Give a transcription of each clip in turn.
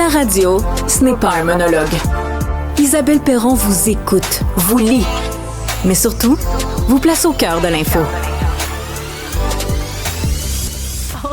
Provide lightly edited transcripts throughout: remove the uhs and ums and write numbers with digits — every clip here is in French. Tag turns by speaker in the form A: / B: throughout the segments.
A: La radio, ce n'est pas un monologue. Isabelle Perron vous écoute, vous lit, mais surtout, vous place au cœur de l'info.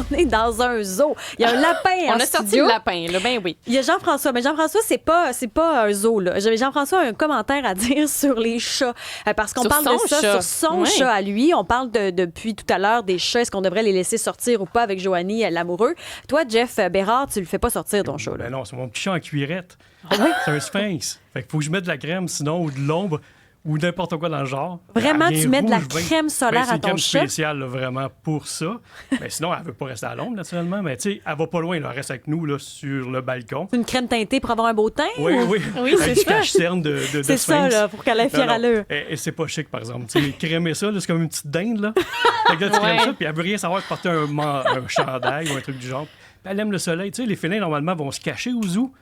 B: On est dans un zoo. Il y a un lapin en studio.
C: On a sorti le lapin, là, ben oui.
B: Il y a Jean-François. Mais Jean-François, c'est pas un zoo, là. Jean-François a un commentaire à dire sur les chats. Parce qu'on parle de ça sur son chat à lui. On parle depuis tout à l'heure des chats. Est-ce qu'on devrait les laisser sortir ou pas avec Joanie, l'amoureux? Toi, Jeff Bérard, tu le fais pas sortir, ton chat, là.
D: Ben non, c'est mon petit chat en cuirette.
B: Ah oui?
D: C'est un sphinx. Fait qu'il faut que je mette de la crème, sinon, ou de l'ombre, ou n'importe quoi dans le genre.
B: Vraiment, tu mets de la crème solaire à ton chat?
D: C'est une crème spéciale, là, vraiment, pour ça. Mais sinon, elle veut pas rester à l'ombre, naturellement. Mais tu sais, elle va pas loin, là. Elle reste avec nous, là, sur le balcon.
B: Une crème teintée pour avoir un beau teint?
D: Oui, oui.
B: Oui, c'est
D: du cache-cerne de
B: c'est
D: sphinx.
B: ça, là, pour qu'elle ait fière allure.
D: Et c'est pas chic, par exemple. Tu sais, crémer ça, là, c'est comme une petite dinde, là. Fait que là, tu crèmes ça, puis elle veut rien savoir de porter un chandail ou un truc du genre. Puis elle aime le soleil. Tu sais, les félins, normalement, vont se cacher au zoo.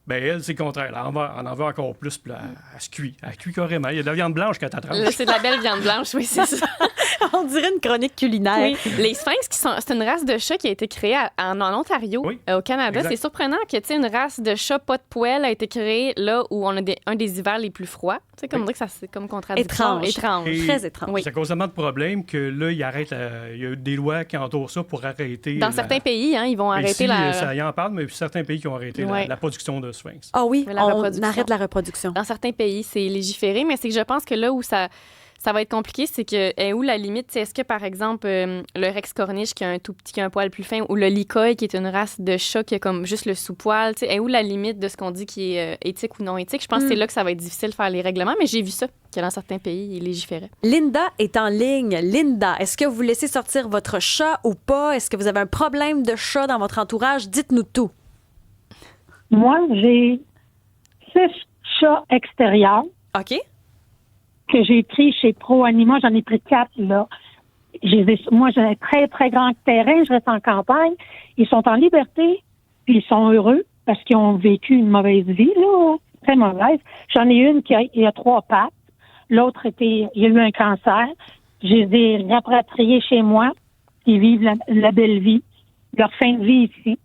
D: Ben elle, c'est le contraire. Elle en veut encore plus, puis là, elle se cuit. Elle cuit carrément. Il y a de la viande blanche quand t'attrapes.
C: C'est de la belle viande blanche, oui, c'est ça.
B: On dirait une chronique culinaire.
C: Oui. Les sphinx, c'est une race de chat qui a été créée en Ontario, au Canada.
D: Exact.
C: C'est surprenant que, tu sais, une race de chat pas de poêle a été créée là où on a un des hivers les plus froids. Tu sais, comme on dirait que ça, c'est comme contradictoire.
B: Étrange. Très étrange.
D: Oui. Ça cause tellement de problèmes que là, il y a eu des lois qui entourent ça pour arrêter.
C: Dans certains pays, hein, ils vont arrêter
D: ici,
C: la...
D: Ça y en parle, mais certains pays qui ont arrêté la production de sphinx.
B: Ah oui, on arrête la reproduction.
C: Dans certains pays, c'est légiféré, mais c'est que je pense que là où ça va être compliqué, c'est que où la limite, est-ce que par exemple le Rex corniche qui a un tout petit, qui a un poil plus fin, ou le Likoi qui est une race de chat qui a comme juste le sous-poil, est où la limite de ce qu'on dit qui est éthique ou non éthique? Je pense que c'est là que ça va être difficile de faire les règlements, mais j'ai vu ça, que dans certains pays, ils légiféraient.
B: Linda est en ligne. Linda, est-ce que vous laissez sortir votre chat ou pas? Est-ce que vous avez un problème de chat dans votre entourage? Dites-nous tout.
E: Moi, j'ai 6 chats extérieurs.
B: OK.
E: Que j'ai pris chez Pro Anima. J'en ai pris 4, là. Moi, j'ai un très, très grand terrain. Je reste en campagne. Ils sont en liberté, puis ils sont heureux parce qu'ils ont vécu une mauvaise vie, là, très mauvaise. J'en ai une qui a 3 pattes. L'autre il a eu un cancer. Je les ai rapatriés chez moi. Ils vivent la belle vie, leur fin de vie ici.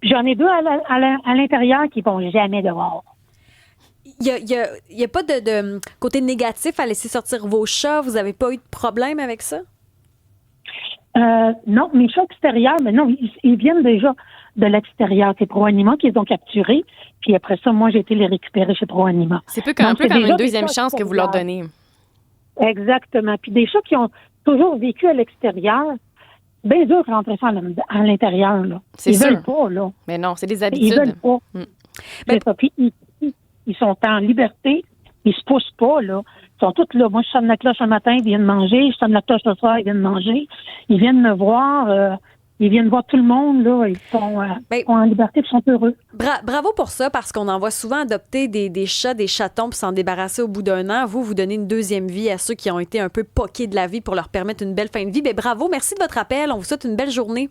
E: Puis j'en ai 2 à l'intérieur qui vont jamais dehors.
B: Il y a pas de côté négatif à laisser sortir vos chats? Vous n'avez pas eu de problème avec ça?
E: Non, mes chats extérieurs, mais non, ils viennent déjà de l'extérieur. C'est Pro Anima qui les ont capturés. Puis après ça, moi, j'ai été les récupérer chez Pro Anima.
C: C'est un peu comme une deuxième chance que vous leur donnez.
E: Exactement. Puis des chats qui ont toujours vécu à l'extérieur, bien dur de rentrer ça à l'intérieur, là.
C: C'est sûr.
E: Ils veulent pas, là.
C: Mais non, c'est des habitudes.
E: Ils veulent pas. C'est ça. Puis ils sont en liberté. Ils se poussent pas, là. Ils sont tous là. Moi, je sonne la cloche le matin, ils viennent manger. Je sonne la cloche le soir, ils viennent manger. Ils viennent me voir. Ils viennent voir tout le monde, là. Ils sont en liberté, ils sont heureux.
B: Bravo pour ça, parce qu'on en voit souvent adopter des chats, des chatons, pour s'en débarrasser au bout d'un an. Vous donnez une deuxième vie à ceux qui ont été un peu poqués de la vie pour leur permettre une belle fin de vie. Bien, bravo, merci de votre appel. On vous souhaite une belle journée.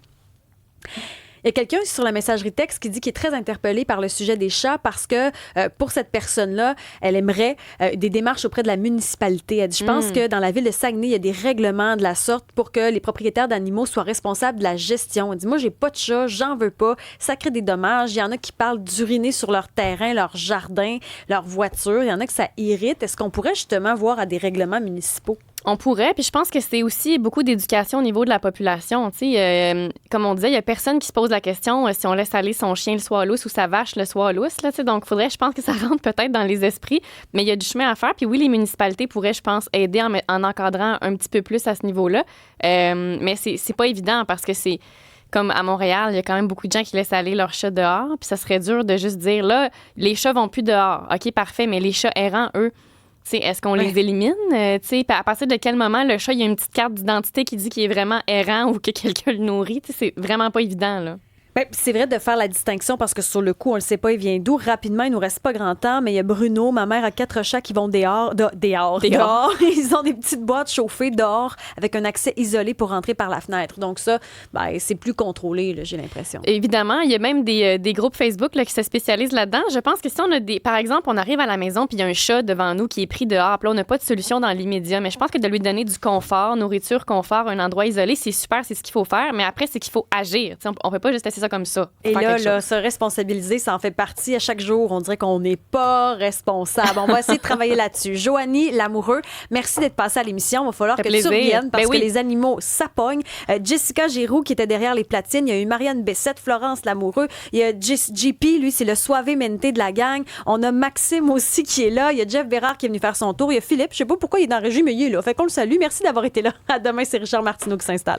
B: Il y a quelqu'un sur la messagerie texte qui dit qu'il est très interpellé par le sujet des chats parce que pour cette personne-là, elle aimerait des démarches auprès de la municipalité. Elle dit, je pense que dans la ville de Saguenay, il y a des règlements de la sorte pour que les propriétaires d'animaux soient responsables de la gestion. Elle dit, moi, j'ai pas de chat, j'en veux pas. Ça crée des dommages. Il y en a qui parlent d'uriner sur leur terrain, leur jardin, leur voiture. Il y en a que ça irrite. Est-ce qu'on pourrait justement voir à des règlements municipaux?
C: On pourrait, puis je pense que c'est aussi beaucoup d'éducation au niveau de la population. Tu sais, comme on disait, il y a personne qui se pose la question si on laisse aller son chien le soir lousse ou sa vache le soir lousse. Là, tu sais, donc, je pense que ça rentre peut-être dans les esprits, mais il y a du chemin à faire. Puis oui, les municipalités pourraient, je pense, aider en encadrant un petit peu plus à ce niveau-là. Mais c'est pas évident parce que c'est... Comme à Montréal, il y a quand même beaucoup de gens qui laissent aller leurs chats dehors. Puis ça serait dur de juste dire, là, les chats vont plus dehors. OK, parfait, mais les chats errants, eux... Est-ce qu'on les élimine? À partir de quel moment le chat, il y a une petite carte d'identité qui dit qu'il est vraiment errant ou que quelqu'un le nourrit? C'est vraiment pas évident, là.
B: Bien, c'est vrai de faire la distinction parce que sur le coup, on ne sait pas, il vient d'où. Rapidement, il nous reste pas grand temps, mais il y a Bruno, ma mère a 4 chats qui vont dehors. Ils ont des petites boîtes chauffées dehors avec un accès isolé pour rentrer par la fenêtre. Donc ça, c'est plus contrôlé, là, j'ai l'impression.
C: Évidemment, il y a même des groupes Facebook là, qui se spécialisent là-dedans. Je pense que si on a par exemple, on arrive à la maison puis il y a un chat devant nous qui est pris dehors, puis là, on n'a pas de solution dans l'immédiat, mais je pense que de lui donner du confort, nourriture, confort, un endroit isolé, c'est super, c'est ce qu'il faut faire, mais après, c'est qu'il faut agir. T'sais, on peut pas juste laisser ça ça comme ça.
B: Et
C: Faire
B: là,
C: quelque chose.
B: se responsabiliser, ça en fait partie. À chaque jour, on dirait qu'on n'est pas responsable. On va essayer de travailler là-dessus. Joanie Lamoureux, merci d'être passée à l'émission. Il va falloir
C: Ça
B: que
C: fait
B: tu
C: plaisir.
B: reviennes parce
C: Ben oui.
B: que les animaux, ça pogne. Jessica Giroux qui était derrière les platines. Il y a eu Marianne Bessette, Florence Lamoureux. Il y a JP, lui, c'est le suavemente de la gang. On a Maxime aussi qui est là. Il y a Jeff Bérard qui est venu faire son tour. Il y a Philippe, je sais pas pourquoi il est dans la régie, mais il est là. Fait qu'on le salue. Merci d'avoir été là. À demain, c'est Richard Martineau qui s'installe.